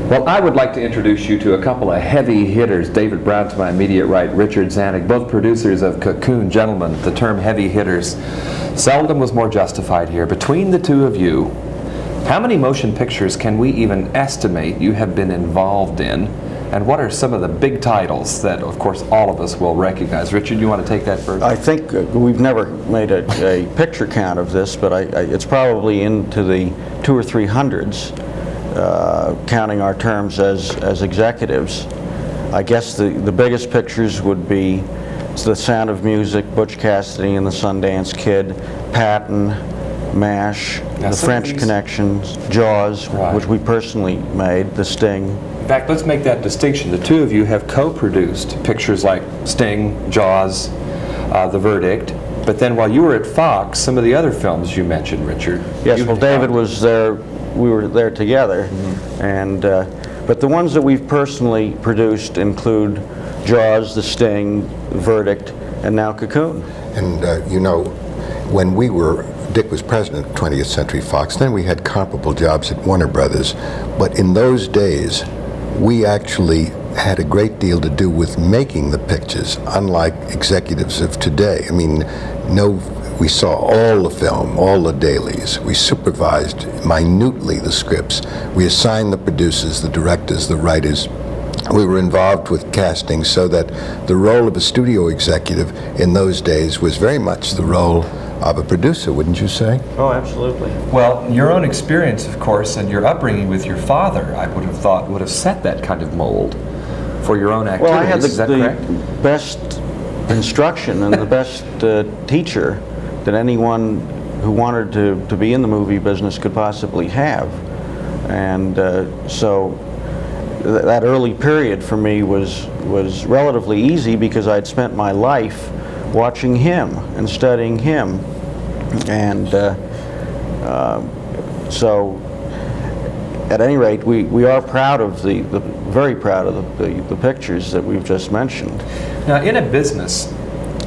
Well, I would like to introduce you to a couple of heavy hitters. David Brown to my immediate right, Richard Zanuck, both producers of Cocoon. Gentlemen, the term heavy hitters seldom was more justified here. Between the two of you, how many motion pictures can we even estimate you have been involved in? And what are some of the big titles that, of course, all of us will recognize? Richard, you want to take that first? I think we've never made a picture count of this, but it's probably into the 200 or 300s. Counting our terms as executives. I guess the biggest pictures would be The Sound of Music, Butch Cassidy and the Sundance Kid, Patton, MASH, The French Connections, Jaws, right, which we personally made, The Sting. In fact, let's make that distinction. The two of you have co-produced pictures like Sting, Jaws, The Verdict, but then while you were at Fox, some of the other films you mentioned, Richard. Yes, well, David was there. We were there together, and but the ones that we've personally produced include Jaws, The Sting, Verdict, and now Cocoon. And you know, when Dick was president of 20th Century Fox, then we had comparable jobs at Warner Brothers, but in those days, we actually had a great deal to do with making the pictures, unlike executives of today. I mean, we saw all the film, all the dailies. We supervised minutely the scripts. We assigned the producers, the directors, the writers. We were involved with casting, so that the role of a studio executive in those days was very much the role of a producer, wouldn't you say? Oh, absolutely. Well, your own experience, of course, and your upbringing with your father, I would have thought, would have set that kind of mold for your own activities. Well, I had Is that correct? best instruction and the best teacher that anyone who wanted to be in the movie business could possibly have. And so that early period for me was relatively easy because I'd spent my life watching him and studying him. And so at any rate, we are proud of very proud of the pictures that we've just mentioned. Now, in a business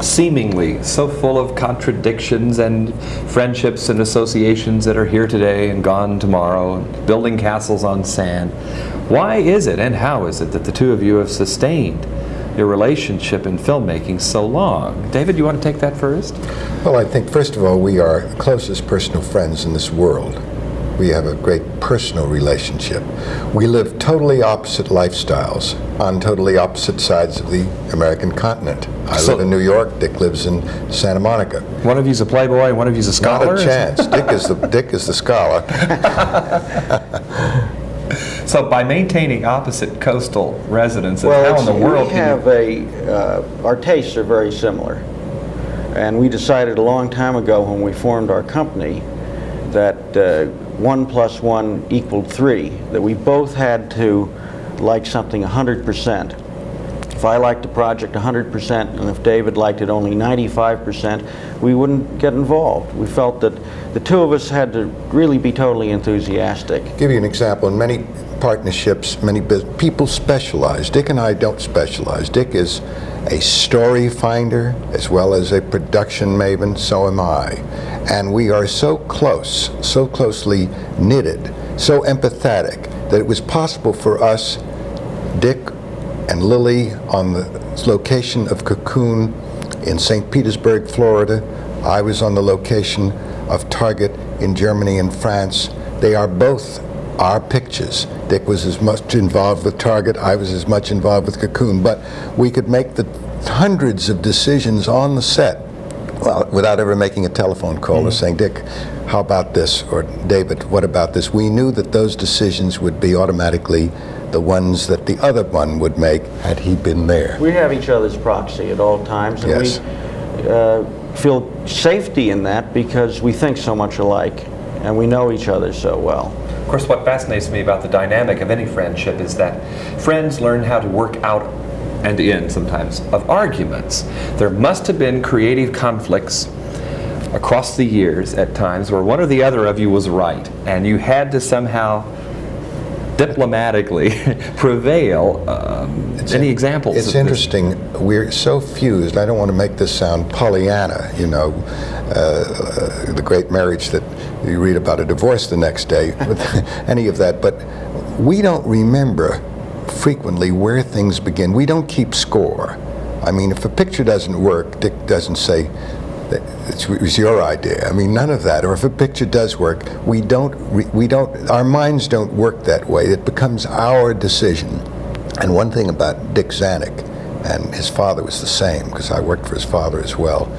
seemingly so full of contradictions and friendships and associations that are here today and gone tomorrow, and building castles on sand, why is it and how is it that the two of you have sustained your relationship in filmmaking so long? David, you want to take that first? Well, I think, first of all, we are the closest personal friends in this world. We have a great personal relationship. We live totally opposite lifestyles on totally opposite sides of the American continent. I live in New York, Dick lives in Santa Monica. One of you's a playboy and one of you's a scholar? Not a chance. Dick is the scholar. So by maintaining opposite coastal residences, well, how in the world we have our tastes are very similar. And we decided a long time ago when we formed our company that 1 + 1 = 3, that we both had to like something 100%. If I liked a project 100% and if David liked it only 95%, we wouldn't get involved. We felt that the two of us had to really be totally enthusiastic. I'll give you an example. In many partnerships, people specialize. Dick and I don't specialize. Dick is a story finder as well as a production maven, so am I. And we are so close, so closely knitted, so empathetic that it was possible for us, Dick and Lily, on the location of Cocoon in St. Petersburg, Florida. I was on the location of Target in Germany and France. They are both our pictures. Dick was as much involved with Target, I was as much involved with Cocoon, but we could make the hundreds of decisions on the set, well, without ever making a telephone call or saying, Dick, how about this? Or David, what about this? We knew that those decisions would be automatically the ones that the other one would make had he been there. We have each other's proxy at all times, and yes, we feel safety in that because we think so much alike and we know each other so well. Of course, what fascinates me about the dynamic of any friendship is that friends learn how to work out and in, sometimes, of arguments. There must have been creative conflicts across the years at times where one or the other of you was right, and you had to somehow diplomatically prevail. Any examples? It's interesting. We're so fused. I don't want to make this sound Pollyanna, you know, the great marriage that you read about a divorce the next day, with any of that. But we don't remember frequently where things begin. We don't keep score. I mean, if a picture doesn't work, Dick doesn't say that it was your idea. I mean, none of that. Or if a picture does work, our minds don't work that way. It becomes our decision. And one thing about Dick Zanuck, and his father was the same, because I worked for his father as well,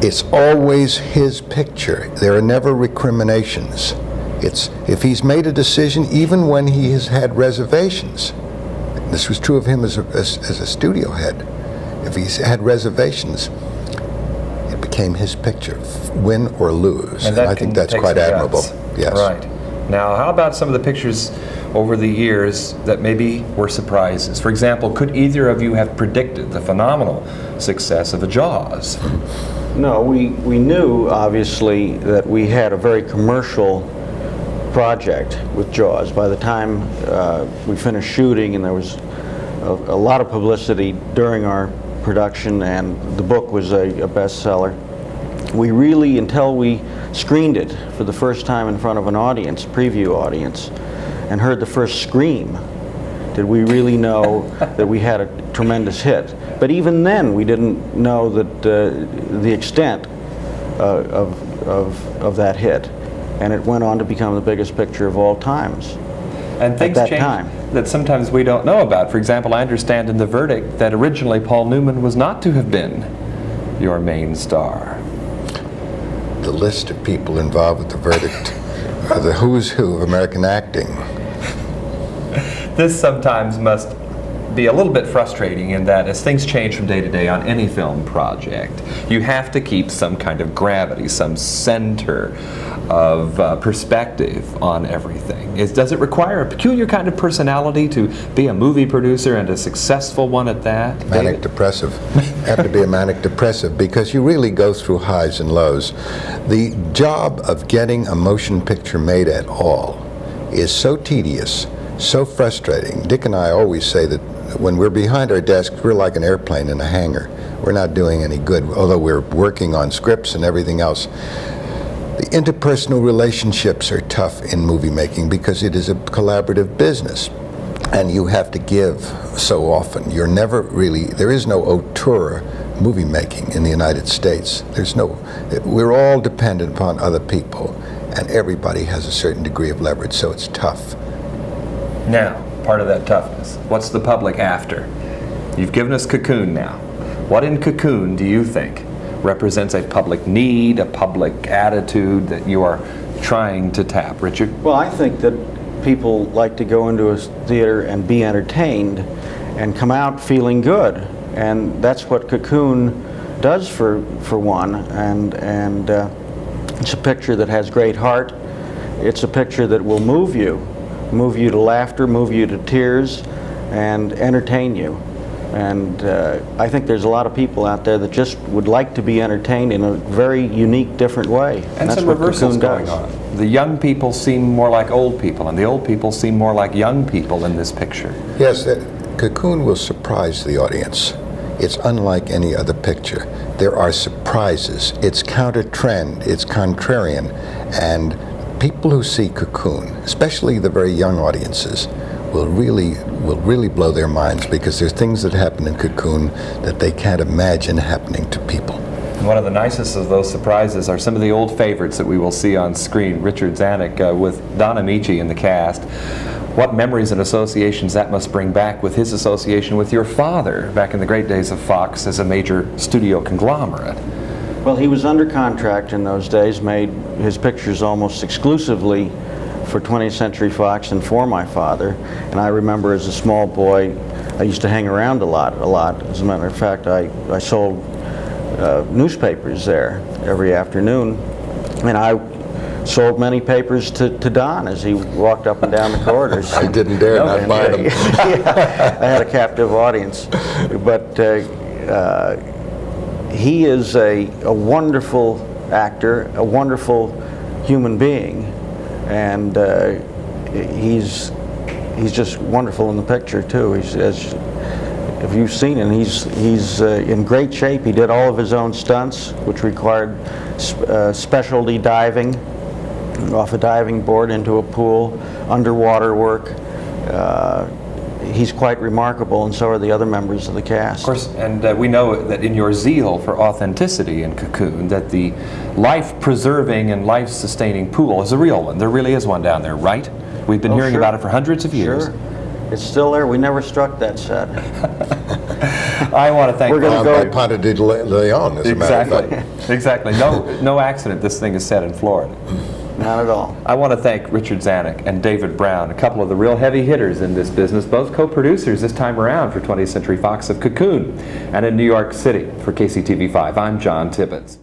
it's always his picture. There are never recriminations. It's, if he's made a decision, even when he has had reservations, this was true of him as a studio head, if he's had reservations, it became his picture, win or lose. And I think that's quite admirable. Yes. Right. Now, how about some of the pictures over the years that maybe were surprises? For example, could either of you have predicted the phenomenal success of a Jaws? No, we knew, obviously, that we had a very commercial project with Jaws. By the time we finished shooting, and there was a lot of publicity during our production, and the book was a bestseller, we really, until we screened it for the first time in front of an audience, preview audience, and heard the first scream, did we really know that we had a tremendous hit. But even then, we didn't know that the extent of that hit. And it went on to become the biggest picture of all times. And things changed that sometimes we don't know about. For example, I understand in the verdict that originally Paul Newman was not to have been your main star. The list of people involved with the verdict are the who's who of American acting. This sometimes must be a little bit frustrating in that as things change from day to day on any film project, you have to keep some kind of gravity, some center of perspective on everything. Does it require a peculiar kind of personality to be a movie producer, and a successful one at that? Manic depressive. Have to be a manic depressive, because you really go through highs and lows. The job of getting a motion picture made at all is so tedious, so frustrating. Dick and I always say that when we're behind our desks, we're like an airplane in a hangar. We're not doing any good, although we're working on scripts and everything else. The interpersonal relationships are tough in movie making because it is a collaborative business, and you have to give so often. You're never really, there is no auteur movie making in the United States. We're all dependent upon other people, and everybody has a certain degree of leverage, so it's tough. Now, part of that toughness, what's the public after? You've given us Cocoon now. What in Cocoon do you think represents a public need, a public attitude that you are trying to tap? Richard? Well, I think that people like to go into a theater and be entertained and come out feeling good. And that's what Cocoon does for one. And it's a picture that has great heart. It's a picture that will move you to laughter, move you to tears, and entertain you. And I think there's a lot of people out there that just would like to be entertained in a very unique, different way. And that's some what reversals Cocoon going on. The young people seem more like old people, and the old people seem more like young people in this picture. Yes, Cocoon will surprise the audience. It's unlike any other picture. There are surprises. It's counter-trend. It's contrarian. And people who see Cocoon, especially the very young audiences, will really blow their minds, because there's things that happen in Cocoon that they can't imagine happening to people. One of the nicest of those surprises are some of the old favorites that we will see on screen. Richard Zanuck with Don Amici in the cast. What memories and associations that must bring back with his association with your father back in the great days of Fox as a major studio conglomerate. Well, he was under contract in those days, made his pictures almost exclusively for 20th Century Fox and for my father. And I remember as a small boy, I used to hang around a lot. As a matter of fact, I sold newspapers there every afternoon. And I sold many papers to Don as he walked up and down the corridors. I didn't dare not buy them. Yeah, I had a captive audience. But he is a wonderful actor, a wonderful human being, and he's just wonderful in the picture too. If you've seen him, he's in great shape. He did all of his own stunts, which required specialty diving, off a diving board into a pool, underwater work. He's quite remarkable, and so are the other members of the cast. Of course, and we know that in your zeal for authenticity in Cocoon, that the life-preserving and life-sustaining pool is a real one. There really is one down there, right? We've been hearing sure. about it for hundreds of years. Sure. It's still there. We never struck that set. I want to thank We're gonna Down go- by Ponte de Leon, as a matter of Exactly. fact. Exactly. No accident this thing is set in Florida. Not at all. I want to thank Richard Zanuck and David Brown, a couple of the real heavy hitters in this business, both co-producers this time around for 20th Century Fox of Cocoon, and in New York City for KCTV5. I'm John Tibbetts.